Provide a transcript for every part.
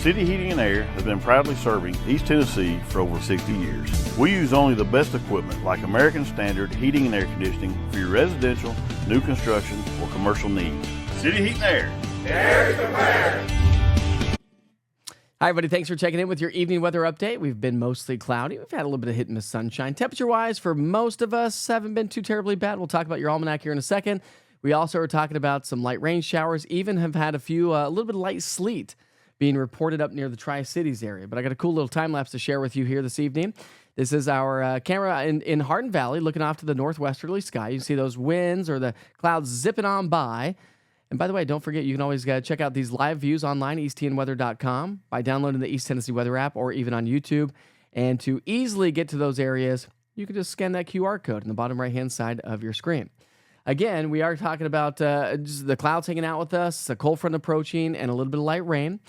City Heating and Air has been proudly serving East Tennessee for over 60 years. We use only the best equipment like American Standard Heating and Air Conditioning for your residential, new construction, or commercial needs. City Heat and Air. Air to bear. Hi, everybody. Thanks for checking in with your evening weather update. We've been mostly cloudy. We've had a little bit of hit and miss sunshine. Temperature-wise, for most of us, haven't been too terribly bad. We'll talk about your almanac here in a second. We also are talking about some light rain showers, even have had a little bit of light sleet being reported up near the Tri-Cities area. But I got a cool little time-lapse to share with you here this evening. This is our camera in Hardin Valley looking off to the northwesterly sky. You can see those winds or the clouds zipping on by. And by the way, don't forget, you can always check out these live views online, eastTNweather.com, by downloading the East Tennessee Weather app or even on YouTube. And to easily get to those areas, you can just scan that QR code in the bottom right-hand side of your screen. Again, we are talking about just the clouds hanging out with us, a cold front approaching, and a little bit of light rain.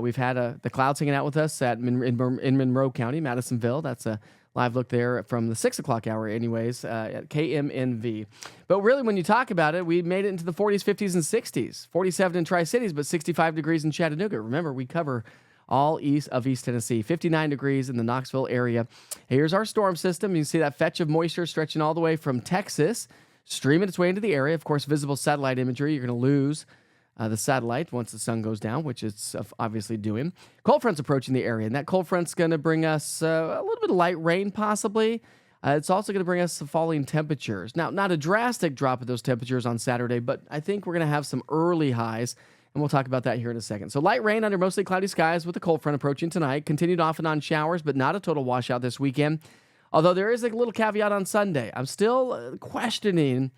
We've had the clouds hanging out with us in Monroe County, Madisonville. That's a live look there from the 6 o'clock hour anyways at KMNV. But really, when you talk about it, we made it into the 40s, 50s, and 60s. 47 in Tri-Cities, but 65 degrees in Chattanooga. Remember, we cover all east of East Tennessee. 59 degrees in the Knoxville area. Here's our storm system. You can see that fetch of moisture stretching all the way from Texas, streaming its way into the area. Of course, visible satellite imagery. You're going to lose the satellite once the sun goes down, which it's obviously doing. Cold front's approaching the area, and that cold front's going to bring us a little bit of light rain, possibly. It's also going to bring us falling temperatures. Now, not a drastic drop of those temperatures on Saturday, but I think we're going to have some early highs, and we'll talk about that here in a second. So light rain under mostly cloudy skies with the cold front approaching tonight. Continued off and on showers, but not a total washout this weekend. Although there is a little caveat on Sunday. I'm still questioning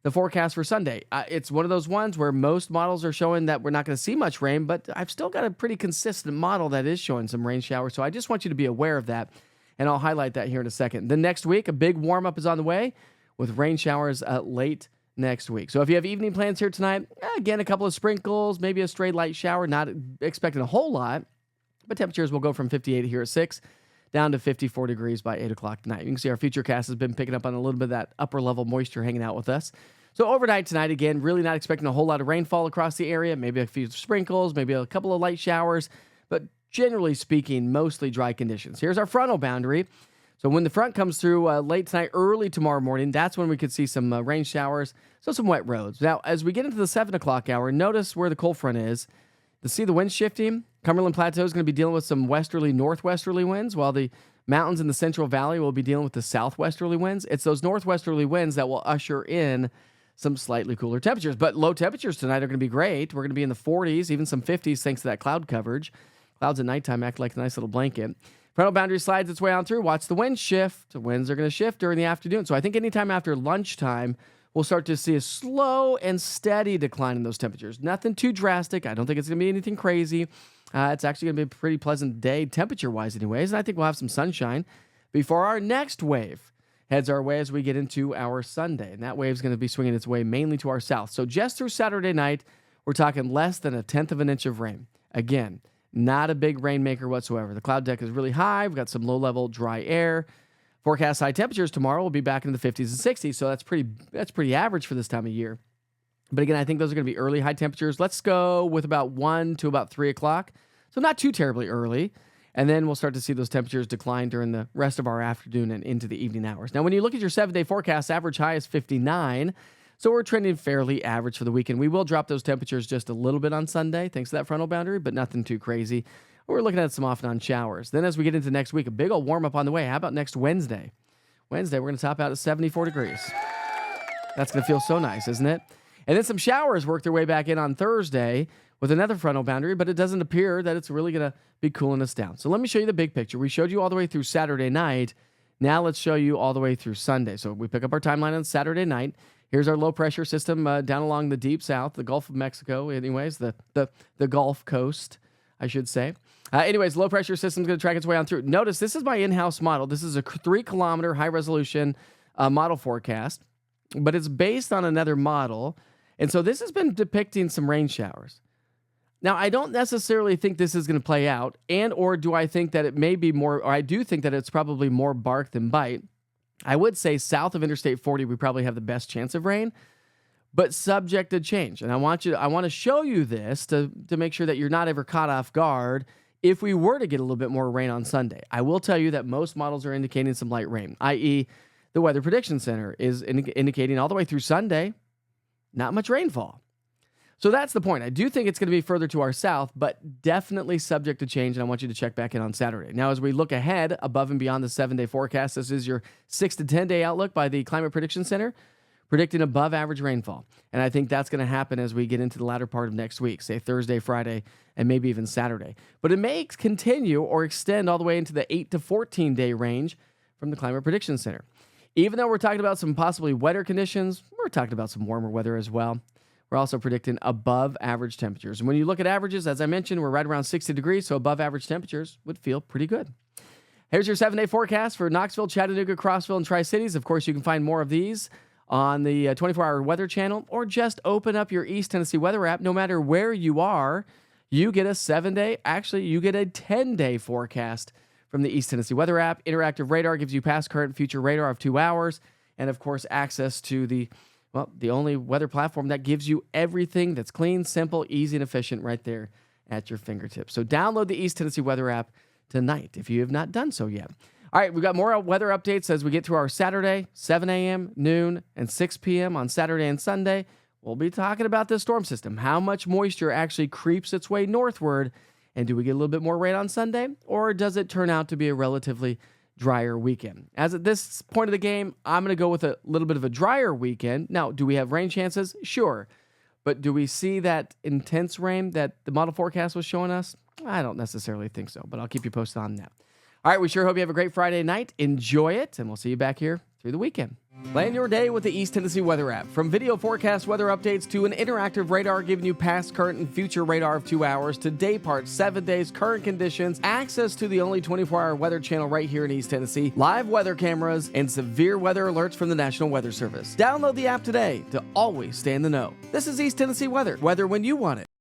the forecast for Sunday. It's one of those ones where most models are showing that we're not going to see much rain, but I've still got a pretty consistent model that is showing some rain showers, so I just want you to be aware of that, and I'll highlight that here in a second. The next week, a big warm-up is on the way with rain showers late next week. So if you have evening plans here tonight, again, a couple of sprinkles, maybe a stray light shower, not expecting a whole lot, but temperatures will go from 58 here at 6 down to 54 degrees by 8 o'clock tonight. You can see our Futurecast has been picking up on a little bit of that upper-level moisture hanging out with us. So overnight tonight, again, really not expecting a whole lot of rainfall across the area, maybe a few sprinkles, maybe a couple of light showers, but generally speaking, mostly dry conditions. Here's our frontal boundary. So when the front comes through late tonight, early tomorrow morning, that's when we could see some rain showers, so some wet roads. Now, as we get into the 7 o'clock hour, notice where the cold front is. To see the wind shifting, Cumberland Plateau is going to be dealing with some westerly, northwesterly winds, while the mountains in the Central Valley will be dealing with the southwesterly winds. It's those northwesterly winds that will usher in some slightly cooler temperatures. But low temperatures tonight are going to be great. We're going to be in the 40s, even some 50s thanks to that cloud coverage. Clouds at nighttime act like a nice little blanket. Frontal boundary slides its way on through. Watch the winds shift. The winds are going to shift during the afternoon. So I think anytime after lunchtime, we'll start to see a slow and steady decline in those temperatures. Nothing too drastic. I don't think it's going to be anything crazy. It's actually going to be a pretty pleasant day, temperature-wise anyways, and I think we'll have some sunshine before our next wave heads our way as we get into our Sunday. And that wave is going to be swinging its way mainly to our south. So just through Saturday night, we're talking less than 1/10 of an inch of rain. Again, not a big rainmaker whatsoever. The cloud deck is really high. We've got some low-level dry air. Forecast high temperatures tomorrow will be back in the 50s and 60s, so that's pretty average for this time of year. But again, I think those are going to be early high temperatures. Let's go with about 1 to about 3 o'clock, so not too terribly early. And then we'll start to see those temperatures decline during the rest of our afternoon and into the evening hours. Now, when you look at your 7-day forecast, average high is 59, so we're trending fairly average for the weekend. We will drop those temperatures just a little bit on Sunday, thanks to that frontal boundary, but nothing too crazy. We're looking at some off and on showers. Then as we get into next week, a big old warm-up on the way. How about next Wednesday? Wednesday, we're going to top out at 74 degrees. That's going to feel so nice, isn't it? And then some showers work their way back in on Thursday with another frontal boundary, but it doesn't appear that it's really going to be cooling us down. So let me show you the big picture. We showed you all the way through Saturday night. Now let's show you all the way through Sunday. So we pick up our timeline on Saturday night. Here's our low-pressure system down along the deep south, the Gulf of Mexico, anyways, the Gulf Coast, I should say. Anyways, low-pressure system is going to track its way on through. Notice this is my in-house model. This is a 3-kilometer high-resolution model forecast, but it's based on another model. And so this has been depicting some rain showers. Now, I don't necessarily think this is going to play out, or do I think that it may be more, or I do think that it's probably more bark than bite. I would say south of Interstate 40, we probably have the best chance of rain, but subject to change. And I want to show you this to make sure that you're not ever caught off guard if we were to get a little bit more rain on Sunday, I will tell you that most models are indicating some light rain, i.e., the Weather Prediction Center is indicating all the way through Sunday, not much rainfall. So that's the point. I do think it's going to be further to our south, but definitely subject to change, and I want you to check back in on Saturday. Now, as we look ahead above and beyond the 7-day forecast, this is your 6 to 10-day outlook by the Climate Prediction Center, predicting above average rainfall. And I think that's going to happen as we get into the latter part of next week, say Thursday, Friday, and maybe even Saturday. But it may continue or extend all the way into the 8 to 14-day range from the Climate Prediction Center. Even though we're talking about some possibly wetter conditions, we're talking about some warmer weather as well. We're also predicting above average temperatures. And when you look at averages, as I mentioned, we're right around 60 degrees, so above average temperatures would feel pretty good. Here's your 7-day forecast for Knoxville, Chattanooga, Crossville, and Tri-Cities. Of course, you can find more of these on the 24-hour weather channel, or just open up your East Tennessee weather app. No matter where you are, you get a 7-day, actually, you get a 10-day forecast from the East Tennessee weather app. Interactive radar gives you past, current, future radar of 2 hours, and of course, access to the only weather platform that gives you everything that's clean, simple, easy, and efficient right there at your fingertips. So download the East Tennessee weather app tonight if you have not done so yet. All right, we've got more weather updates as we get through our Saturday, 7 a.m., noon, and 6 p.m. on Saturday and Sunday. We'll be talking about this storm system, how much moisture actually creeps its way northward, and do we get a little bit more rain on Sunday, or does it turn out to be a relatively drier weekend? As at this point of the game, I'm going to go with a little bit of a drier weekend. Now, do we have rain chances? Sure. But do we see that intense rain that the model forecast was showing us? I don't necessarily think so, but I'll keep you posted on that. All right, we sure hope you have a great Friday night. Enjoy it, and we'll see you back here through the weekend. Plan your day with the East Tennessee Weather app. From video forecast weather updates to an interactive radar giving you past, current, and future radar of 2 hours to day part, 7 days, current conditions, access to the only 24-hour weather channel right here in East Tennessee, live weather cameras, and severe weather alerts from the National Weather Service. Download the app today to always stay in the know. This is East Tennessee Weather. Weather when you want it.